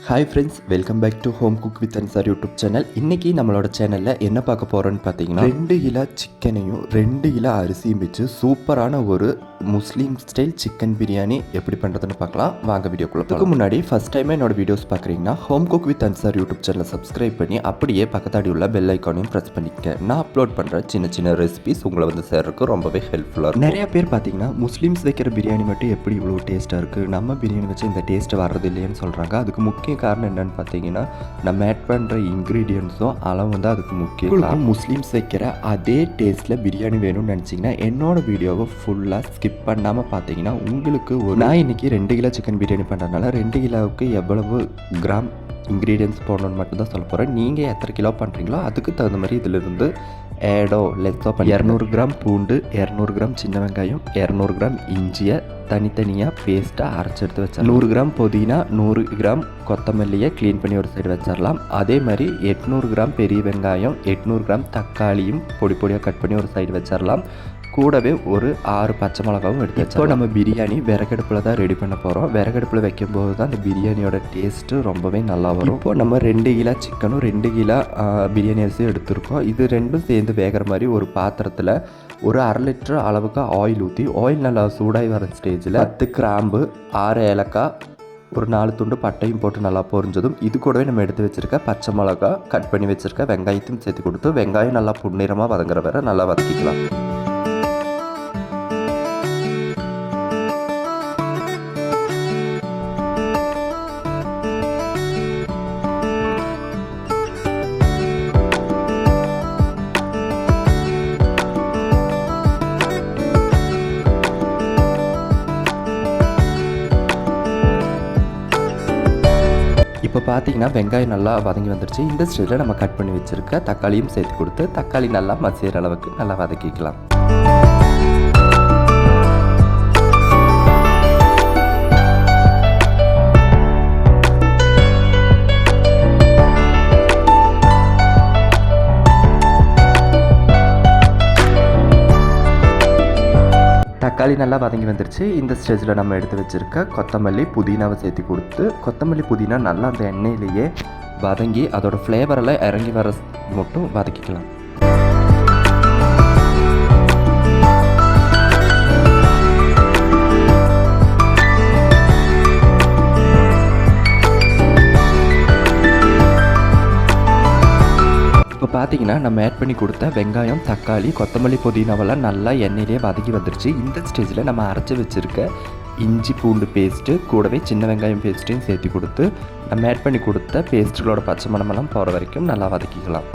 Hi friends, welcome back to home cook with Ansar YouTube channel. இன்றைக்கி நம்மளோட சேனலில் என்ன பார்க்க போகிறோன்னு பார்த்தீங்கன்னா 2 கிலோ சிக்கனையும் 2 கிலோ அரிசியும் வச்சு சூப்பரான ஒரு முஸ்லீம் ஸ்டைல் சிக்கன் பிரியாணி எப்படி பண்ணுறதுன்னு பார்க்கலாம். வாங்க வீடியோக்குள்ளே. அதுக்கு முன்னாடி ஃபஸ்ட் டைம் என்னோட வீடியோஸ் பார்க்குறீங்கன்னா home cook with Ansar YouTube சேனலை சப்ஸ்கிரைப் பண்ணி அப்படியே பக்கத்தாடி உள்ள பெல் ஐக்கானையும் ப்ரெஸ் பண்ணிக்க. நான் அப்லோட் பண்ணுற சின்ன சின்ன ரெசிபிஸ் உங்களை வந்து சேர்றதுக்கு ரொம்பவே ஹெல்ப்ஃபுல்லாக இருக்கும். நிறைய பேர் பார்த்தீங்கன்னா முஸ்லீம்ஸ் வைக்கிற பிரியாணி மட்டும் எப்படி இவ்வளோ டேஸ்ட்டாக இருக்குது, நம்ம பிரியாணி வச்சு இந்த டேஸ்ட்டு வர்றது இல்லைன்னு சொல்கிறாங்க. அதுக்கு முக்கிய காரணம் என்னன்னு பார்த்தீங்கன்னா நம்ம ஆட் பண்ணுற இன்க்ரீடியன்ஸும் அளவு வந்து அதுக்கு முக்கியம். முஸ்லீம்ஸ் வைக்கிற அதே டேஸ்ட்டில் பிரியாணி வேணும்னு நினச்சிங்கன்னா என்னோட வீடியோவை ஃபுல்லாக ஸ்கிப் பண்ணாமல் பார்த்தீங்கன்னா உங்களுக்கு நான் இன்றைக்கி 2 கிலோ சிக்கன் பிரியாணி பண்ணுறதுனால 2 கிலோவுக்கு எவ்வளவு கிராம் இன்க்ரீடியன்ஸ் போடணும்னு மட்டும்தான் சொல்ல போகிறேன். நீங்கள் எத்தனை கிலோ பண்ணுறீங்களோ அதுக்கு தகுந்த மாதிரி இதிலிருந்து ஏடோ லெஸ்ஸோ 200 கிராம் பூண்டு, 200 கிராம் சின்ன வெங்காயம், 200 கிராம் இஞ்சியை தனித்தனியாக பேஸ்ட்டாக அரைச்செடுத்து வச்சிடலாம். 100 கிராம் புதினா, 100 கிராம் கொத்தமல்லியை க்ளீன் பண்ணி ஒரு சைடு வச்சிடலாம். அதே மாதிரி 800 கிராம் பெரிய வெங்காயம், 800 கிராம் தக்காளியும் பொடி பொடியாக கட் பண்ணி ஒரு சைடு வச்சிடலாம். கூடவே ஒரு 6 பச்சை மிளகாவும் எடுத்து வச்சோம். இப்போ நம்ம பிரியாணி விறகடுப்பில் தான் ரெடி பண்ண போகிறோம். விறகடுப்பில் வைக்கும்போது தான் அந்த பிரியாணியோட டேஸ்ட்டு ரொம்பவே நல்லா வரும். இப்போ நம்ம 2 கிலோ சிக்கனும் 2 கிலோ பிரியாணி அரிசியும் எடுத்துருக்கோம். இது ரெண்டும் சேர்ந்து வேகிற மாதிரி ஒரு பாத்திரத்தில் ஒரு 1/2 லிட்டர் அளவுக்கு ஆயில் ஊற்றி, ஆயில் நல்லா சூடாகி வர ஸ்டேஜில் 10 கிராம்பு, 6 ஏலக்காய், ஒரு 4 துண்டு பட்டையும் போட்டு நல்லா பொரிஞ்சதும் இது கூடவே நம்ம எடுத்து வச்சுருக்க பச்சை மிளகா, கட் பண்ணி வச்சுருக்க வெங்காயத்தையும் சேர்த்து கொடுத்து வெங்காயம் நல்லா பொன்னிறமாக வதங்குற வரை நல்லா வதக்கிக்கலாம். இப்போ பார்த்தீங்கன்னா வெங்காயம் நல்லா வதங்கி வந்துடுச்சு. இந்த ஸ்டேஜில் நம்ம கட் பண்ணி வச்சுருக்க தக்காளியும் சேர்த்து கொடுத்து தக்காளி நல்லா மசிகிற அளவுக்கு நல்லா வதக்கிக்கலாம். தக்காளி நல்லா வதங்கி வந்துருச்சு. இந்த ஸ்டேஜில் நம்ம எடுத்து வச்சுருக்க கொத்தமல்லி, புதினாவை சேர்த்து கொடுத்து கொத்தமல்லி புதினா நல்லா அந்த எண்ணெயிலேயே வதங்கி அதோட ஃப்ளேவரெல்லாம் இறங்கி வர மட்டும் வதக்கிக்கலாம். இப்போ பார்த்தீங்கன்னா நம்ம ஆட் பண்ணி கொடுத்த வெங்காயம், தக்காளி, கொத்தமல்லி, புதினாவெல்லாம் நல்லா எண்ணெயிலே வதக்கி வந்துருச்சு. இந்த ஸ்டேஜில் நம்ம அரைச்சி வச்சுருக்க இஞ்சி பூண்டு பேஸ்ட்டு கூடவே சின்ன வெங்காயம் பேஸ்ட்டையும் சேர்த்து கொடுத்து நம்ம ஆட் பண்ணி கொடுத்த பேஸ்ட்டுகளோட பச்சை மணமெல்லாம் போகிற வரைக்கும் நல்லா வதக்கிக்கலாம்.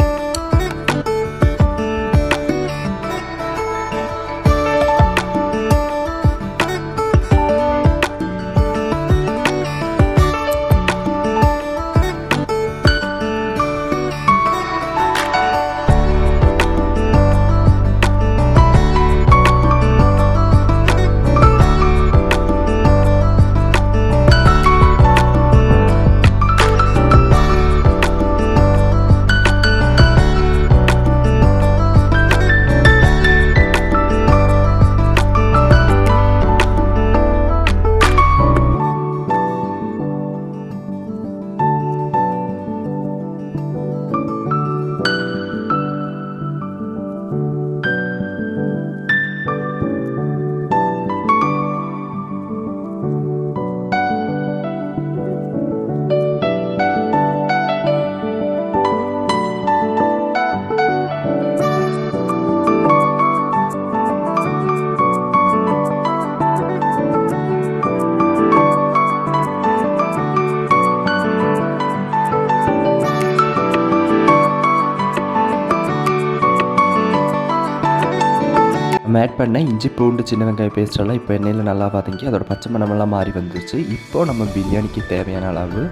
நம்ம ஆட் பண்ண இஞ்சி பூண்டு சின்ன வெங்காய பேஸ்டெல்லாம் இப்போ எண்ணெயில் நல்லா வதங்கி அதோட பச்சை மணமெல்லாம் மாறி வந்துருச்சு. இப்போது நம்ம பிரியாணிக்கு தேவையான அளவு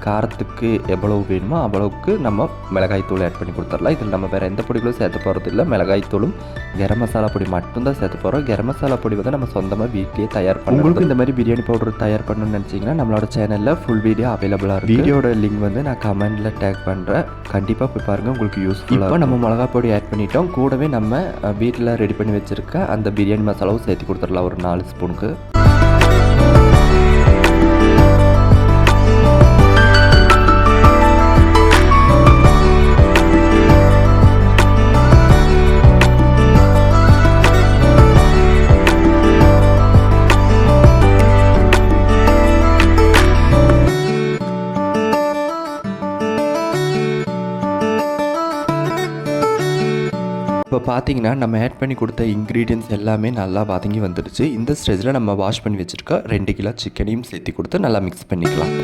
காரத்துக்கு எவ்வளவு வேணுமோ அவ்வளவுக்கு நம்ம மிளகாய்த்தூள் ஆட் பண்ணி கொடுத்துடலாம். இதில் நம்ம வேறு எந்த பொடிகளும் சேர்த்து போகிறது இல்லை. மிளகாய்த்தூளும் கரம் மசாலா பொடி மட்டும்தான் சேர்த்து போகிறோம். கரம் மசாலா பொடி வந்து நம்ம சொந்தமாக வீட்லேயே தயார் பண்ணணும். உங்களுக்கு இந்த மாதிரி பிரியாணி பவுடர் தயார் பண்ணணும்னு நினச்சிங்கன்னா நம்மளோட சேனலில் ஃபுல் வீடியோ அவைலபிளாக இருக்குது. வீடியோட லிங்க் வந்து நான் கமெண்டில் டேக் பண்ணுறேன். கண்டிப்பாக போய் பாருங்கள், உங்களுக்கு யூஸ்ஃபுல்லாக. இப்போ நம்ம மிளகா பொடி ஆட் பண்ணிட்டோம். கூடவே நம்ம வீட்டில் ரெடி பண்ணி வச்சுருக்க அந்த பிரியாணி மசாலாவும் சேர்த்து கொடுத்துடலாம் ஒரு 4 ஸ்பூனுக்கு. இப்போ பார்த்தீங்கன்னா நம்ம ஆட் பண்ணி கொடுத்த இன்க்ரீடியன்ஸ் எல்லாமே நல்லா வதங்கி வந்துடுச்சு. இந்த ஸ்டேஜில் நம்ம வாஷ் பண்ணி வச்சுருக்க 2 கிலோ சிக்கனையும் சேர்த்து கொடுத்து நல்லா மிக்ஸ் பண்ணிக்கலாம்.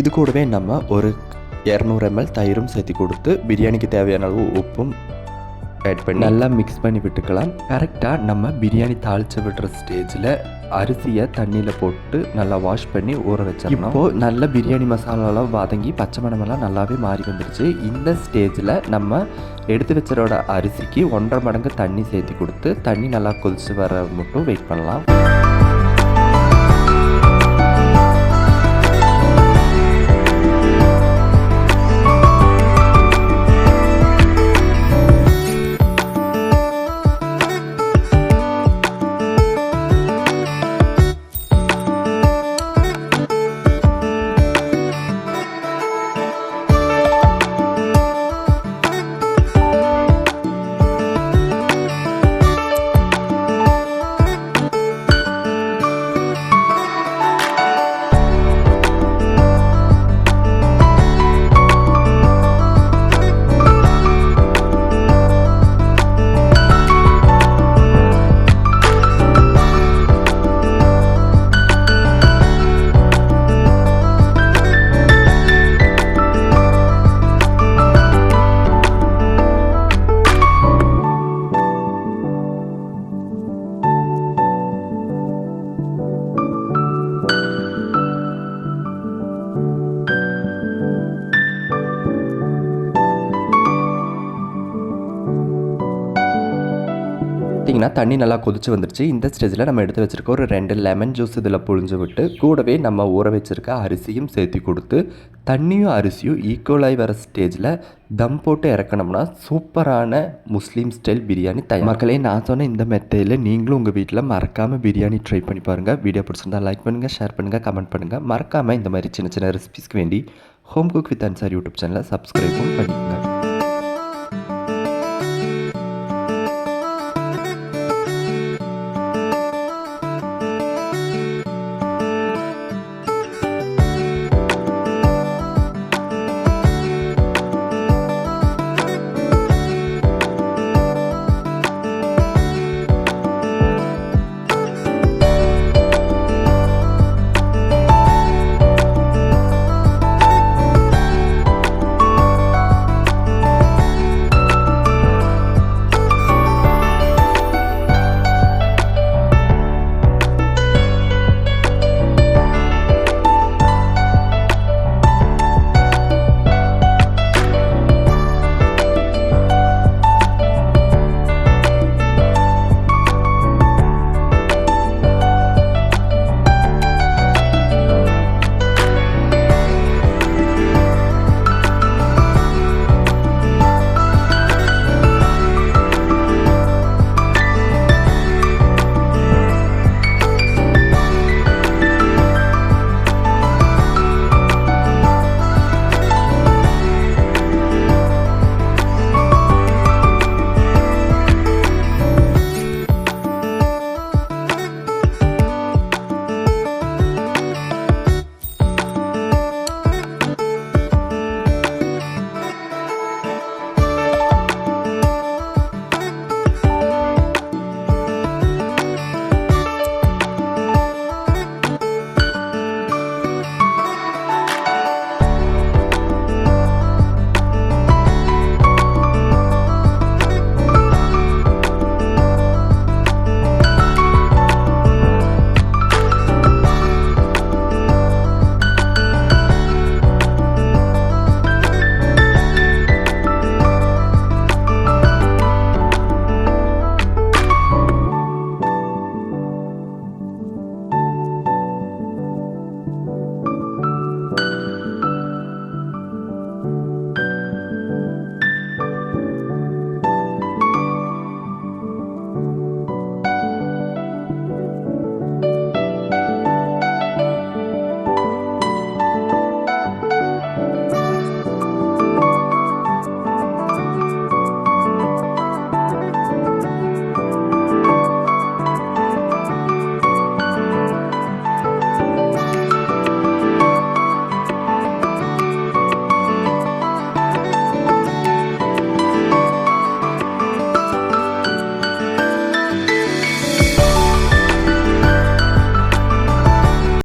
இது கூடவே நம்ம ஒரு 200 ml தயிரும் சேர்த்து கொடுத்து பிரியாணிக்கு தேவையான அளவு உப்பும் ஆட் பண்ணி நல்லா மிக்ஸ் பண்ணி விட்டுக்கலாம். கரெக்டாக நம்ம பிரியாணி தாளித்து விடுற ஸ்டேஜில் அரிசியை தண்ணியில் போட்டு நல்லா வாஷ் பண்ணி ஊற வச்சிடணும். இப்போது நல்ல பிரியாணி மசாலாலாம் வதங்கி பச்சை மணமெல்லாம் நல்லாவே மாறி வந்துடுச்சு. இந்த ஸ்டேஜில் நம்ம எடுத்து வச்சரோட அரிசிக்கு 1.5 மடங்கு தண்ணி சேர்த்து கொடுத்து தண்ணி நல்லா கொதிச்சு வர மட்டும் வெயிட் பண்ணலாம். பார்த்தீங்கன்னா தண்ணி நல்லா கொதிச்சு வந்துருச்சு. இந்த ஸ்டேஜில் நம்ம எடுத்து வச்சுருக்க ஒரு 2 லெமன் ஜூஸ் இதில் புழிஞ்சு விட்டு கூடவே நம்ம ஊற வச்சுருக்க அரிசியும் சேர்த்து கொடுத்து தண்ணியும் அரிசியும் ஈக்குவலாகி வர ஸ்டேஜில் தம் போட்டு இறக்கணும்னா சூப்பரான முஸ்லீம் ஸ்டைல் பிரியாணி தயார். மக்களே, நான் சொன்ன இந்த மெத்தடில் நீங்களும் உங்கள் வீட்டில் மறக்காமல் பிரியாணி ட்ரை பண்ணி பாருங்கள். வீடியோ பிடிச்சிருந்தா லைக் பண்ணுங்கள், ஷேர் பண்ணுங்கள், கமெண்ட் பண்ணுங்கள். மறக்காமல் இந்த மாதிரி சின்ன சின்ன ரெசிபிஸ்க்கு வேண்டி home cook with Ansar YouTube சேனலை சப்ஸ்கிரைபும் பண்ணிக்கோங்க.